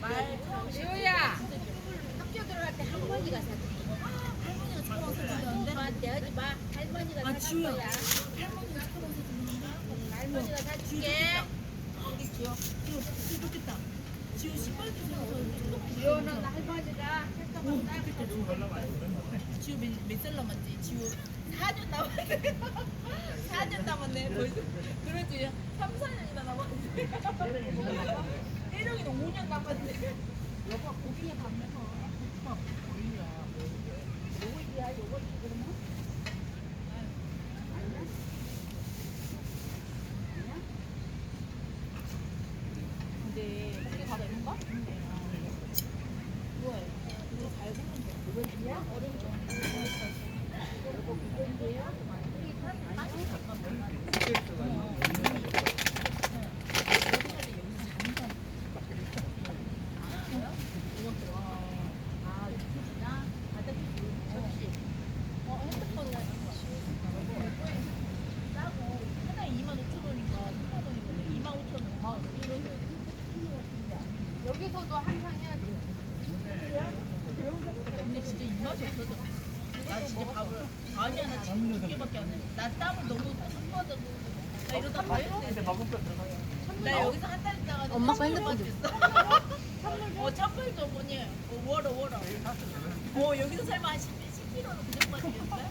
지호야 학교 들어갈 때 할머니가 사줄게. 할머니가 처음 사주는데 너한테 하지 마. 할머니가 사줄 거야. 할머니가 처음 사주는데 할머니가 사줄게. 지호 좋겠다. 지호 신발 주세요. 지호는 할머니가 오, 좋겠다. 지호 몇 살 남았지? 지호 4년 남았네. 4년 남았네. 벌써 그러지. 3, 4년이나 남았네. 혜령이는 5년 남았네. 여보 고기에 밥 먹어. 요거야 요거 그러면? 아니야? 근데 고기 다 되는가? 뭐야? 이거 잘 굽는 거. 이거야? 얼음 좀. 요거 그건데요? 핸드폰은 싸고 하나에 25,000원이니까 3만원이거든. 25,000원, 5만원 이러세요. 여기서도 한상 해야지. 근데 진짜 입맛이 없어져. 나 진짜 밥을 아니 하나 지금 2개밖에 안 해. 나 땀을 너무 섞어가지고 나 이러다 가야돼. 나 여기서 한 달 있다가 엄마가 핸드폰 줬어. 찬물도 뭐니? 워러. 여기서 살면 한 10kg는 그냥 빠지겠어요?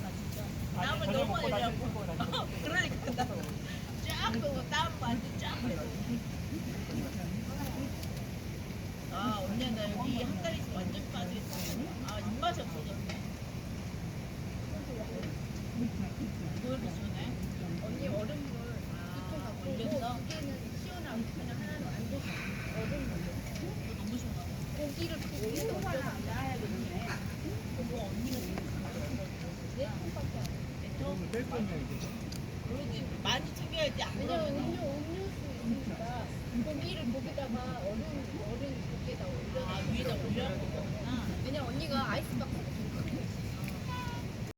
나 진짜 땀을 너무 많이 흘려갖고. 그러니까 나쫙 빼고 땀 완전 쫙 빼고. 언니야 나 여기 한 달 있으면 완전 빠지겠어. 입맛이 없어졌네. 뭘 드시네? 언니 얼음물 이쪽 갖고 올렸어? 두 개는 시원하고 그냥 하나는 안 되죠. 얼음물. 이거 너무 시원하다. 고기도 하나 놔야겠네. 뭐 언니가 네 통밖에 안 돼. 그러지 많이 챙겨야지 안 왜냐면 그러면 음료수 있으니까 고기를 거기다가 얼음